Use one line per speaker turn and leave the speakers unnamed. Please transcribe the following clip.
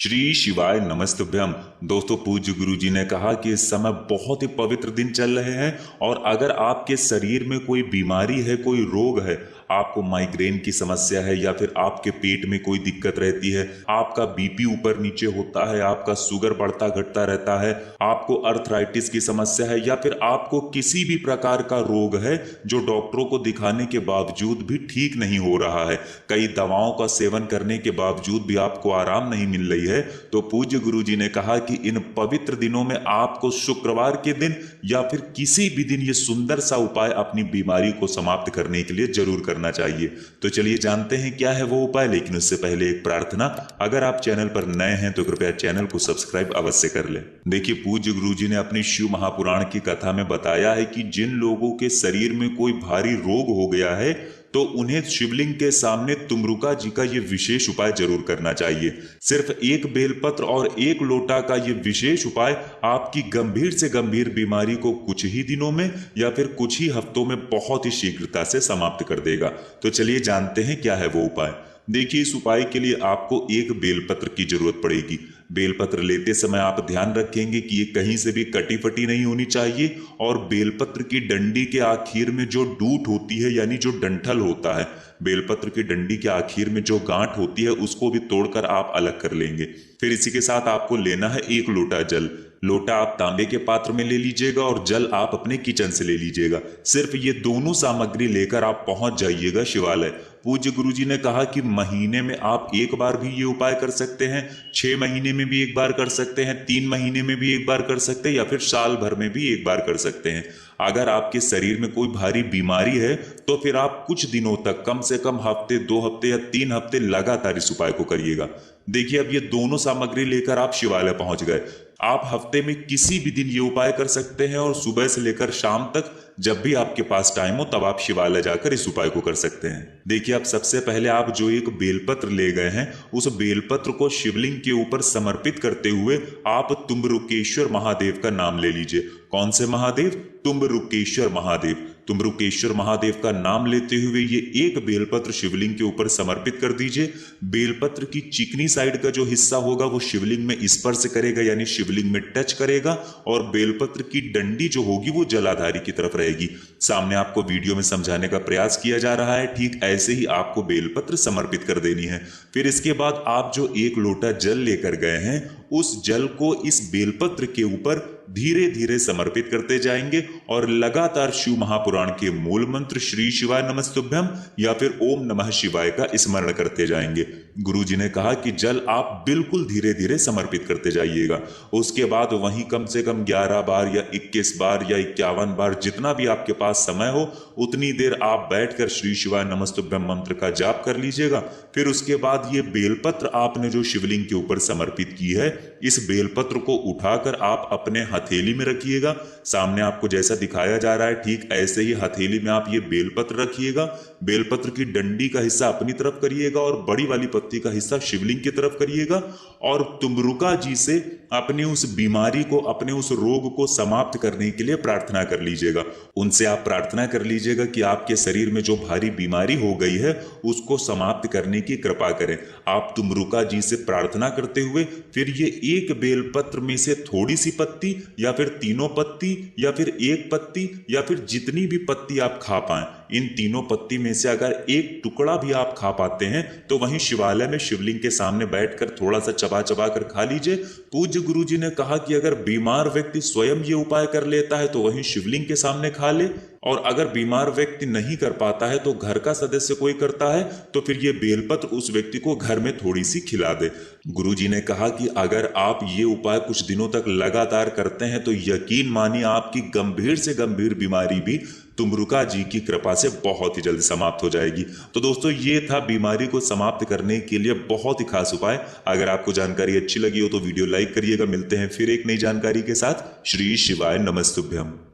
श्री शिवाय नमस्तुभ्यम। दोस्तों, पूज्य गुरु जी ने कहा कि इस समय बहुत ही पवित्र दिन चल रहे हैं और अगर आपके शरीर में कोई बीमारी है, कोई रोग है, आपको माइग्रेन की समस्या है या फिर आपके पेट में कोई दिक्कत रहती है, आपका बीपी ऊपर नीचे होता है, आपका शुगर बढ़ता घटता रहता है, आपको अर्थराइटिस की समस्या है या फिर आपको किसी भी प्रकार का रोग है जो डॉक्टरों को दिखाने के बावजूद भी ठीक नहीं हो रहा है, कई दवाओं का सेवन करने के बावजूद भी आपको आराम नहीं मिल रही है, तो पूज्य गुरु जी ने कहा कि इन पवित्र दिनों में आपको शुक्रवार के दिन या फिर किसी भी दिन ये सुंदर सा उपाय अपनी बीमारी को समाप्त करने के लिए जरूर करना चाहिए। तो चलिए जानते हैं क्या है वो उपाय, लेकिन उससे पहले एक प्रार्थना, अगर आप चैनल पर नए हैं तो कृपया चैनल को सब्सक्राइब अवश्य कर लें। देखिए, पूज्य गुरु जी ने अपनी शिव महापुराण की कथा में बताया है कि जिन लोगों के शरीर में कोई भारी रोग हो गया है तो उन्हें शिवलिंग के सामने तुमरुका जी का ये विशेष उपाय जरूर करना चाहिए। सिर्फ एक बेलपत्र और एक लोटा का ये विशेष उपाय आपकी गंभीर से गंभीर बीमारी को कुछ ही दिनों में या फिर कुछ ही हफ्तों में बहुत ही शीघ्रता से समाप्त कर देगा। तो चलिए जानते हैं क्या है वो उपाय। देखिए, इस उपाय के लिए आपको एक बेलपत्र की जरूरत पड़ेगी। बेलपत्र लेते समय आप ध्यान रखेंगे कि ये कहीं से भी कटी फटी नहीं होनी चाहिए और बेलपत्र की डंडी के आखिर में जो डूट होती है यानी जो डंठल होता है, बेलपत्र की डंडी के आखिर में जो गांठ होती है उसको भी तोड़कर आप अलग कर लेंगे। फिर इसी के साथ आपको लेना है एक लोटा जल। लोटा आप तांबे के पात्र में ले लीजिएगा और जल आप अपने किचन से ले लीजिएगा। सिर्फ ये दोनों सामग्री लेकर आप पहुंच जाइएगा शिवालय। पूज्य गुरु जी ने कहा कि महीने में आप एक बार भी ये उपाय कर सकते हैं, 6 महीने में भी एक बार कर सकते हैं, 3 महीने में भी एक बार कर सकते हैं या फिर साल भर में भी एक बार कर सकते हैं। अगर आपके शरीर में कोई भारी बीमारी है तो फिर आप कुछ दिनों तक, कम से कम हफ्ते, 2 हफ्ते या 3 हफ्ते लगातार इस उपाय को करिएगा। देखिए, अब ये दोनों सामग्री लेकर आप शिवालय पहुंच गए। आप हफ्ते में किसी भी दिन ये उपाय कर सकते हैं और सुबह से लेकर शाम तक जब भी आपके पास टाइम हो तब आप शिवालय जाकर इस उपाय को कर सकते हैं। देखिए, अब सबसे पहले आप जो एक बेलपत्र ले गए हैं उस बेलपत्र को शिवलिंग के ऊपर समर्पित करते हुए आप तुम्बरुकेश्वर महादेव का नाम ले लीजिए। कौन से महादेव? तुम्बरुकेश्वर महादेव। तुम्बरुकेश्वर महादेव का नाम लेते हुए ये एक बेलपत्र शिवलिंग के ऊपर समर्पित कर दीजिए। बेलपत्र की चिकनी साइड का जो हिस्सा होगा वो शिवलिंग में स्पर्श करेगा यानी शिवलिंग में टच करेगा और बेलपत्र की डंडी जो होगी वो जलाधारी की तरफ रहेगी। सामने आपको वीडियो में समझाने का प्रयास किया जा रहा है, ठीक ऐसे ही आपको बेलपत्र समर्पित कर देनी है। फिर इसके बाद आप जो एक लोटा जल लेकर गए हैं उस जल को इस बेलपत्र के ऊपर धीरे धीरे समर्पित करते जाएंगे और लगातार शिव महापुराण के मूल मंत्र श्री शिवाय नमस्तुभ्यम या फिर ओम नमः शिवाय का स्मरण करते जाएंगे। गुरु जी ने कहा कि जल आप बिल्कुल धीरे धीरे समर्पित करते जाइएगा। उसके बाद वहीं कम से कम 11 बार या 21 बार या 51 बार, जितना भी आपके पास समय हो उतनी देर आप बैठकर श्री शिवाय नमस्तुभ्यम मंत्र का जाप कर लीजिएगा। फिर उसके बाद ये बेलपत्र आपने जो शिवलिंग के ऊपर समर्पित की है, इस बेलपत्र को उठाकर आप अपने हथेली में रखिएगा। सामने आपको जैसा दिखाया जा रहा है ठीक ऐसे ही हथेली में आप ये बेलपत्र रखिएगा। बेलपत्र की डंडी का हिस्सा अपनी तरफ करिएगा और बड़ी वाली पत्ती का हिस्सा शिवलिंग की तरफ करिएगा और तुमरुका जी से अपनी उस बीमारी को, अपने उस रोग को समाप्त करने के लिए प्रार्थना कर लीजिएगा। उनसे आप प्रार्थना कर लीजिएगा कि आपके शरीर में जो भारी बीमारी हो गई है उसको समाप्त करने की कृपा करें। आप तुमरुका जी से प्रार्थना करते हुए फिर ये एक बेलपत्र में से थोड़ी सी पत्ती या फिर तीनों पत्ती या फिर एक पत्ती या फिर जितनी भी पत्ती आप खा पाएं, इन तीनों पत्ती में से अगर एक टुकड़ा भी आप खा पाते हैं तो वहीं शिवालय में शिवलिंग के सामने बैठकर थोड़ा सा चबा चबा कर खा लीजिए। पूज्य गुरु जी ने कहा कि अगर बीमार व्यक्ति स्वयं ये उपाय कर लेता है तो वहीं शिवलिंग के सामने खा ले, और अगर बीमार व्यक्ति नहीं कर पाता है तो घर का सदस्य कोई करता है तो फिर ये बेलपत्र उस व्यक्ति को घर में थोड़ी सी खिला दे। गुरु जी ने कहा कि अगर आप ये उपाय कुछ दिनों तक लगातार करते हैं तो यकीन मानिए आपकी गंभीर से गंभीर बीमारी भी तुमरुका जी की कृपा से बहुत ही जल्द समाप्त हो जाएगी। तो दोस्तों, ये था बीमारी को समाप्त करने के लिए बहुत ही खास उपाय। अगर आपको जानकारी अच्छी लगी हो तो वीडियो लाइक करिएगा। मिलते हैं फिर एक नई जानकारी के साथ। श्री शिवाय नमस्तुभ्यम।